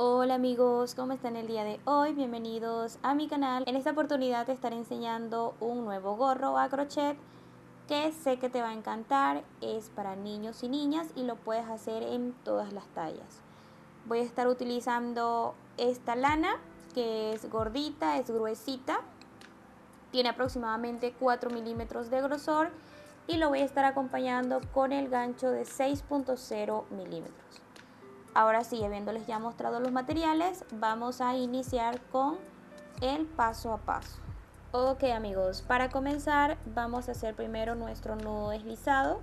Hola amigos, ¿cómo están el día de hoy? Bienvenidos a mi canal. En esta oportunidad te estaré enseñando un nuevo gorro a crochet que sé que te va a encantar. Es para niños y niñas y lo puedes hacer en todas las tallas. Voy a estar utilizando esta lana que es gordita, es gruesita. Tiene aproximadamente 4 milímetros de grosor y lo voy a estar acompañando con el gancho de 6.0 milímetros. Ahora sí, habiéndoles ya mostrado los materiales, vamos a iniciar con el paso a paso. Ok amigos, para comenzar vamos a hacer primero nuestro nudo deslizado.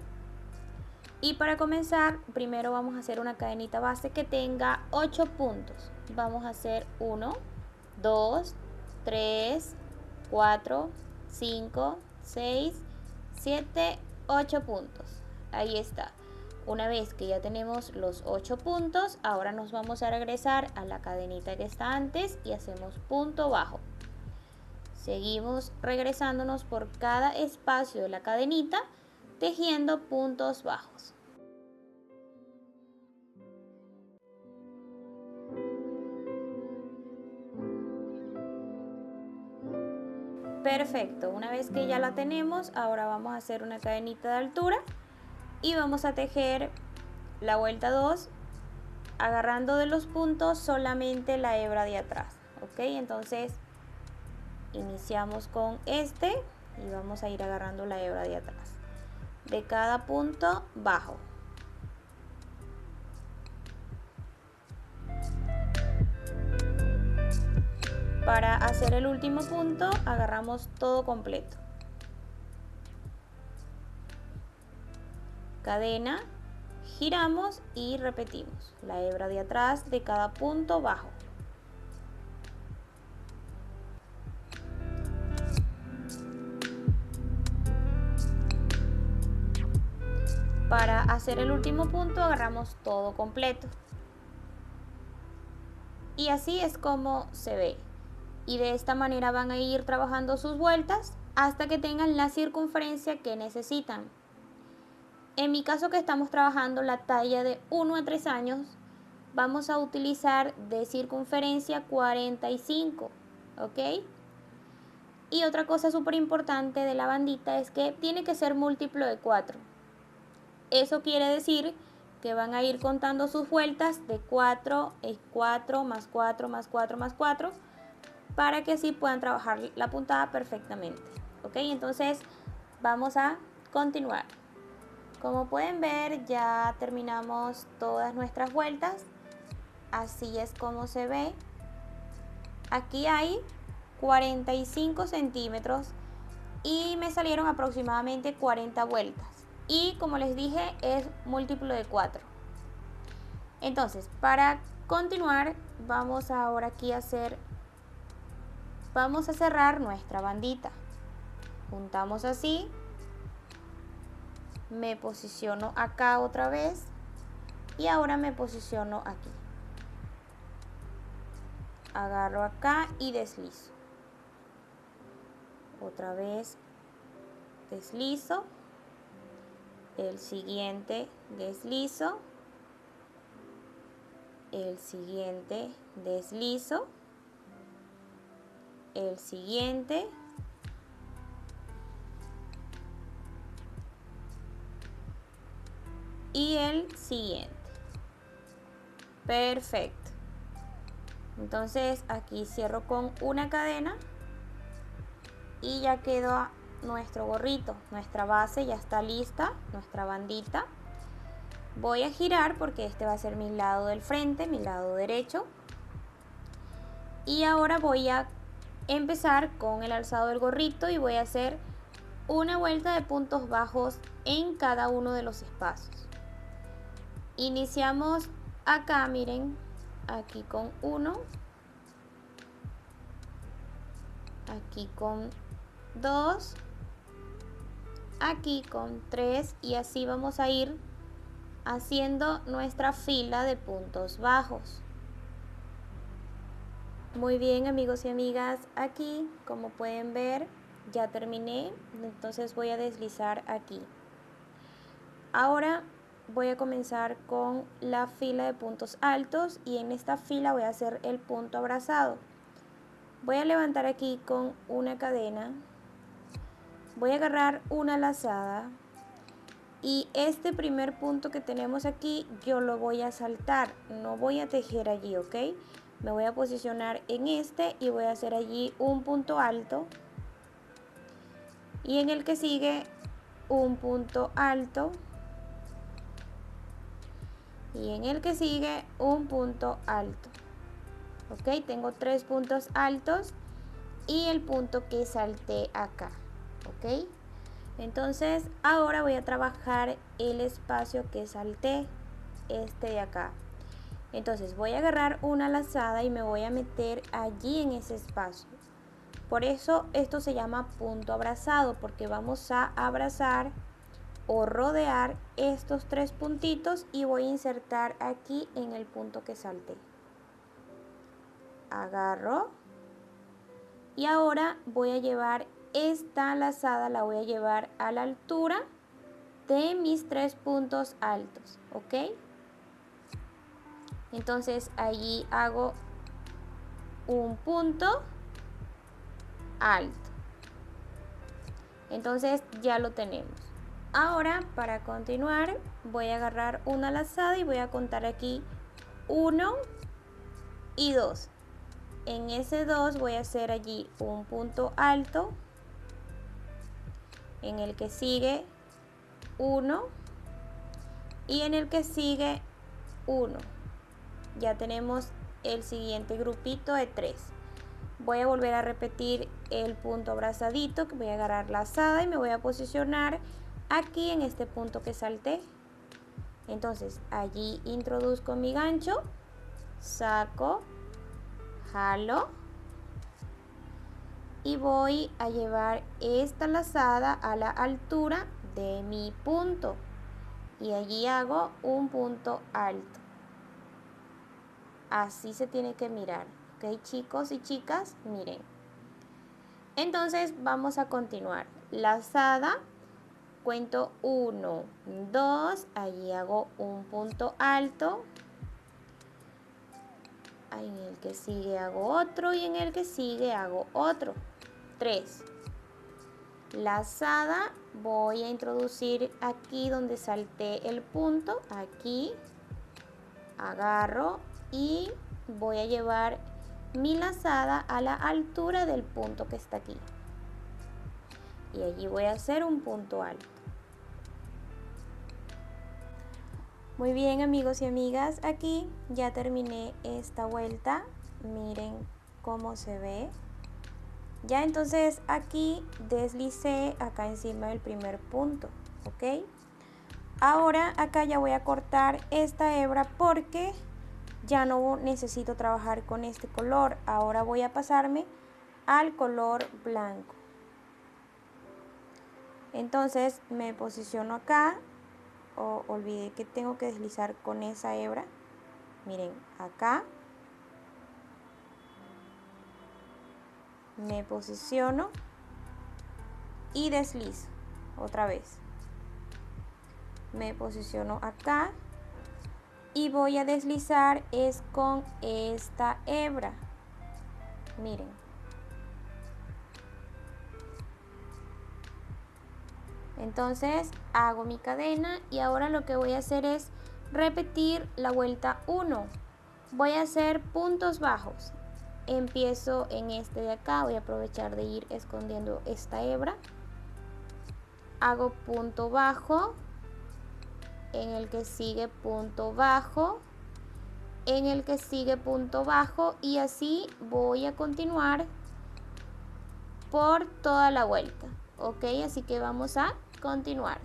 Y para comenzar, primero vamos a hacer una cadenita base que tenga 8 puntos. Vamos a hacer 1, 2, 3, 4, 5, 6, 7, 8 puntos. Ahí está. Una vez que ya tenemos los 8 puntos, ahora nos vamos a regresar a la cadenita que está antes y hacemos punto bajo. Seguimos regresándonos por cada espacio de la cadenita, tejiendo puntos bajos. Perfecto, una vez que ya la tenemos, ahora vamos a hacer una cadenita de altura y vamos a tejer la vuelta 2 agarrando de los puntos solamente la hebra de atrás. Ok, entonces iniciamos con este y vamos a ir agarrando la hebra de atrás de cada punto bajo. Para hacer el último punto agarramos todo completo, cadena, giramos y repetimos la hebra de atrás de cada punto bajo. Para hacer el último punto agarramos todo completo. Y así es como se ve. Y de esta manera van a ir trabajando sus vueltas hasta que tengan la circunferencia que necesitan. En mi caso, que estamos trabajando la talla de 1 a 3 años, vamos a utilizar de circunferencia 45, ¿ok? Y otra cosa súper importante de la bandita es que tiene que ser múltiplo de 4. Eso quiere decir que van a ir contando sus vueltas de 4, 4 más 4 más 4 más 4, para que así puedan trabajar la puntada perfectamente. Ok, entonces vamos a continuar. Como pueden ver, ya terminamos todas nuestras vueltas. Así es como se ve. Aquí hay 45 centímetros y me salieron aproximadamente 40 vueltas. Y como les dije, es múltiplo de 4. Entonces, para continuar, vamos ahora aquí a vamos a cerrar nuestra bandita. Juntamos así, me posiciono acá otra vez y ahora me posiciono aquí. Agarro acá y deslizo. Otra vez deslizo. El siguiente deslizo. El siguiente deslizo. El siguiente. Y el siguiente. Perfecto. Entonces aquí cierro con una cadena y ya quedó nuestro gorrito. Nuestra base ya está lista, nuestra bandita. Voy a girar porque este va a ser mi lado del frente, mi lado derecho. Y ahora voy a empezar con el alzado del gorrito y voy a hacer una vuelta de puntos bajos en cada uno de los espacios. Iniciamos acá, miren, aquí con 1, aquí con 2, aquí con 3 y así vamos a ir haciendo nuestra fila de puntos bajos. Muy bien amigos y amigas, aquí como pueden ver ya terminé, entonces voy a deslizar aquí. Ahora voy a comenzar con la fila de puntos altos y en esta fila voy a hacer el punto abrazado. Voy a levantar aquí con una cadena, voy a agarrar una lazada y este primer punto que tenemos aquí yo lo voy a saltar, no voy a tejer allí, ¿ok? Me voy a posicionar en este y voy a hacer allí un punto alto y en el que sigue un punto alto y en el que sigue un punto alto. Ok, tengo 3 puntos altos y el punto que salté acá. Ok, entonces ahora voy a trabajar el espacio que salté, este de acá. Entonces voy a agarrar una lazada y me voy a meter allí en ese espacio. Por eso esto se llama punto abrazado, porque vamos a abrazar o rodear estos 3 puntitos y voy a insertar aquí en el punto que salté. Agarro y ahora voy a llevar esta lazada, la voy a llevar a la altura de mis 3 puntos altos, ¿ok? Entonces allí hago un punto alto. Entonces ya lo tenemos. Ahora para continuar voy a agarrar una lazada y voy a contar aquí 1 y 2. En ese 2 voy a hacer allí un punto alto, en el que sigue 1 y en el que sigue 1. Ya tenemos el siguiente grupito de 3. Voy a volver a repetir el punto abrazadito, que voy a agarrar lazada y me voy a posicionar aquí en este punto que salté. Entonces allí introduzco mi gancho, saco, jalo y voy a llevar esta lazada a la altura de mi punto y allí hago un punto alto. Así se tiene que mirar, ¿ok, chicos y chicas? Miren. Entonces vamos a continuar. Lazada, cuento 1, 2, allí hago un punto alto. En el que sigue hago otro y en el que sigue hago otro. 3. Lazada, voy a introducir aquí donde salté el punto, aquí. Agarro y voy a llevar mi lazada a la altura del punto que está aquí. Y allí voy a hacer un punto alto. Muy bien, amigos y amigas, aquí ya terminé esta vuelta. Miren cómo se ve. Ya entonces aquí deslicé acá encima del primer punto, ¿ok? Ahora acá ya voy a cortar esta hebra porque ya no necesito trabajar con este color. Ahora voy a pasarme al color blanco. Entonces me posiciono acá. Olvidé que tengo que deslizar con esa hebra. Miren, acá. Me posiciono y deslizo otra vez. Me posiciono acá y voy a deslizar es con esta hebra. Miren. Entonces hago mi cadena y ahora lo que voy a hacer es repetir la vuelta 1. Voy a hacer puntos bajos. Empiezo en este de acá, voy a aprovechar de ir escondiendo esta hebra. Hago punto bajo, en el que sigue punto bajo, en el que sigue punto bajo y así voy a continuar por toda la vuelta. Ok, así que vamos a continuar.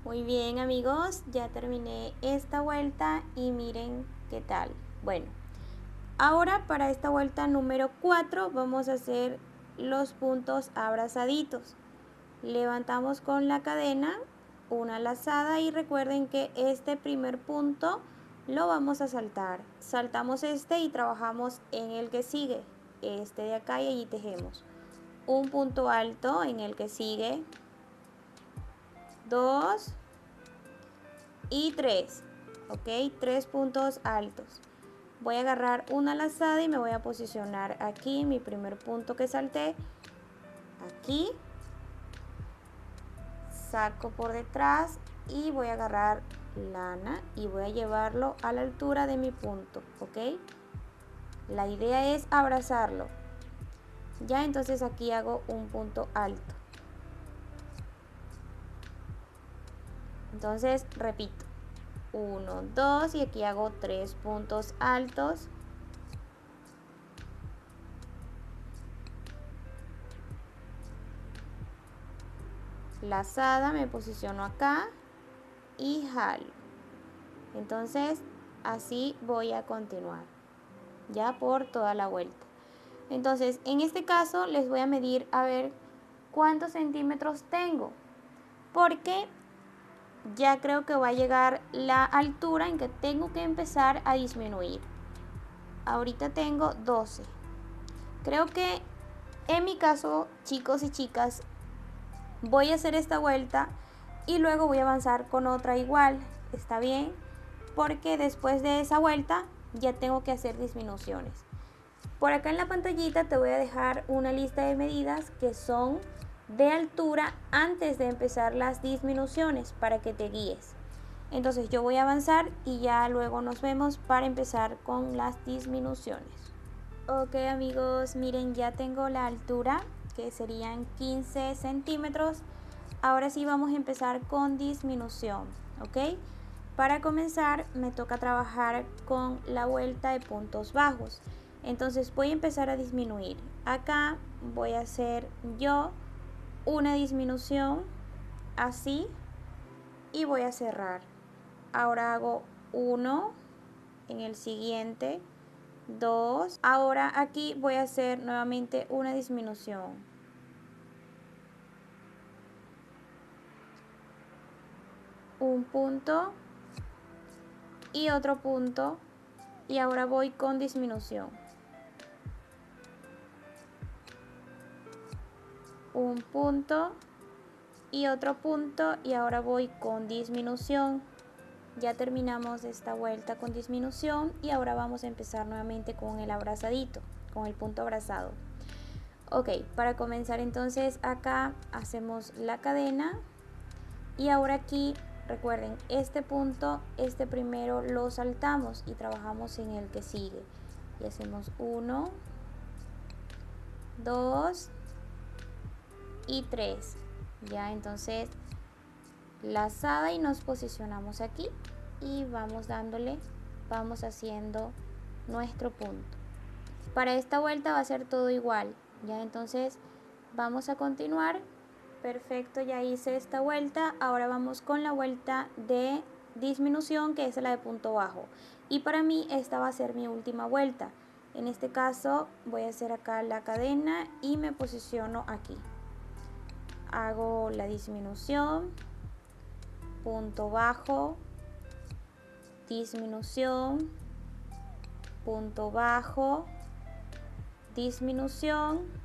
Muy bien, amigos, ya terminé esta vuelta y miren qué tal. Bueno, ahora para esta vuelta número 4 vamos a hacer los puntos abrazaditos. Levantamos con la cadena una lazada y recuerden que este primer punto lo vamos a saltar. Saltamos este y trabajamos en el que sigue, este de acá, y allí tejemos un punto alto en el que sigue 2, y 3. Ok, 3 puntos altos. Voy a agarrar una lazada y me voy a posicionar aquí, mi primer punto que salté, aquí, saco por detrás y voy a agarrar lana y voy a llevarlo a la altura de mi punto, ok. La idea es abrazarlo. Ya, entonces aquí hago un punto alto. Entonces repito, 1, 2 y aquí hago 3 puntos altos. Lazada, me posiciono acá y jalo. Entonces así voy a continuar ya por toda la vuelta. Entonces en este caso les voy a medir a ver cuántos centímetros tengo, porque ya creo que va a llegar la altura en que tengo que empezar a disminuir. Ahorita tengo 12. Creo que en mi caso, chicos y chicas, voy a hacer esta vuelta y luego voy a avanzar con otra igual. ¿Está bien? Porque después de esa vuelta ya tengo que hacer disminuciones. Por acá en la pantallita te voy a dejar una lista de medidas que son de altura antes de empezar las disminuciones para que te guíes. Entonces yo voy a avanzar y ya luego nos vemos para empezar con las disminuciones. Ok amigos, miren, ya tengo la altura que serían 15 centímetros. Ahora sí vamos a empezar con disminución, ok. Para comenzar me toca trabajar con la vuelta de puntos bajos. Entonces voy a empezar a disminuir. Acá voy a hacer yo una disminución así y voy a cerrar. Ahora hago 1 en el siguiente, 2. Ahora aquí voy a hacer nuevamente una disminución. Un punto y otro punto y ahora voy con disminución. Un punto y otro punto y ahora voy con disminución. Ya terminamos esta vuelta con disminución y ahora vamos a empezar nuevamente con el abrazadito, con el punto abrazado. Ok, para comenzar entonces acá hacemos la cadena y ahora aquí recuerden, este punto, este primero lo saltamos y trabajamos en el que sigue y hacemos 1, 2 y 3. Ya, entonces lazada y nos posicionamos aquí y vamos dándole, vamos haciendo nuestro punto. Para esta vuelta va a ser todo igual. Ya, entonces vamos a continuar. Perfecto, ya hice esta vuelta. Ahora vamos con la vuelta de disminución, que es la de punto bajo, y para mí esta va a ser mi última vuelta. En este caso voy a hacer acá la cadena y me posiciono aquí. Hago la disminución, punto bajo, disminución, punto bajo, disminución,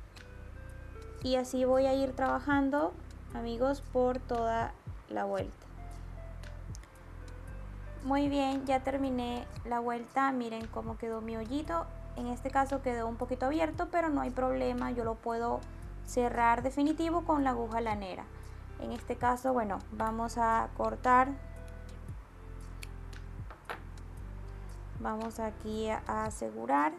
y así voy a ir trabajando, amigos, por toda la vuelta. Muy bien, ya terminé la vuelta. Miren cómo quedó mi hoyito. En este caso quedó un poquito abierto, pero no hay problema, yo lo puedo cerrar definitivo con la aguja lanera. En este caso, bueno, vamos a cortar. Vamos aquí a asegurar.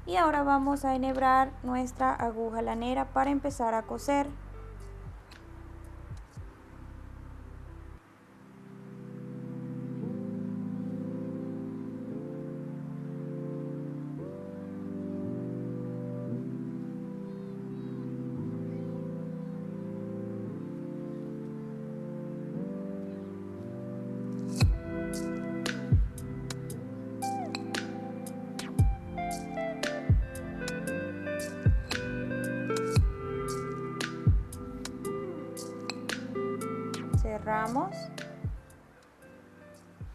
Y ahora vamos a enhebrar nuestra aguja lanera para empezar a coser. Cerramos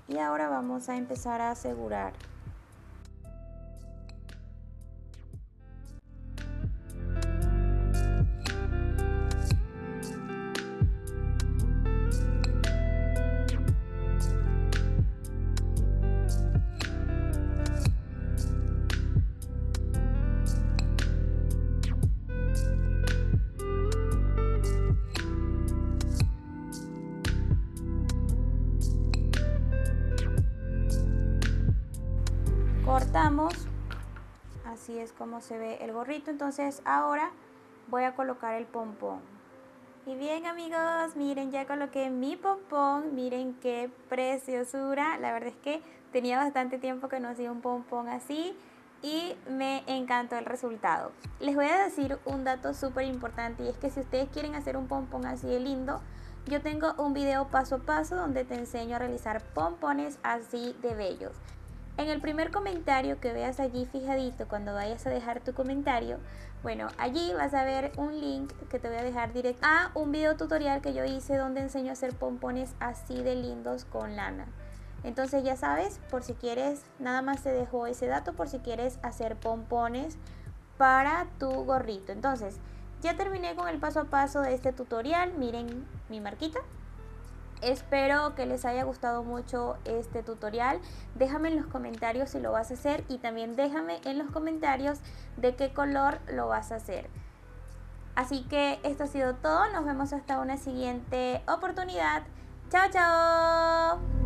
y ahora vamos a empezar a asegurar. cortamos. Así es como se ve el gorrito. Entonces ahora voy a colocar el pompón. Y bien, amigos, miren, ya coloqué mi pompón. Miren qué preciosura. La verdad es que tenía bastante tiempo que no hacía un pompón así y me encantó el resultado. Les voy a decir un dato súper importante, y es que si ustedes quieren hacer un pompón así de lindo, yo tengo un video paso a paso donde te enseño a realizar pompones así de bellos. En el primer comentario que veas allí fijadito cuando vayas a dejar tu comentario, bueno, allí vas a ver un link que te voy a dejar directo a un video tutorial que yo hice donde enseño a hacer pompones así de lindos con lana. Entonces ya sabes, por si quieres, nada más te dejo ese dato por si quieres hacer pompones para tu gorrito. Entonces, ya terminé con el paso a paso de este tutorial. Miren mi marquita. Espero que les haya gustado mucho este tutorial. Déjame en los comentarios si lo vas a hacer y también déjame en los comentarios de qué color lo vas a hacer. Así que esto ha sido todo. Nos vemos hasta una siguiente oportunidad. ¡Chao, chao!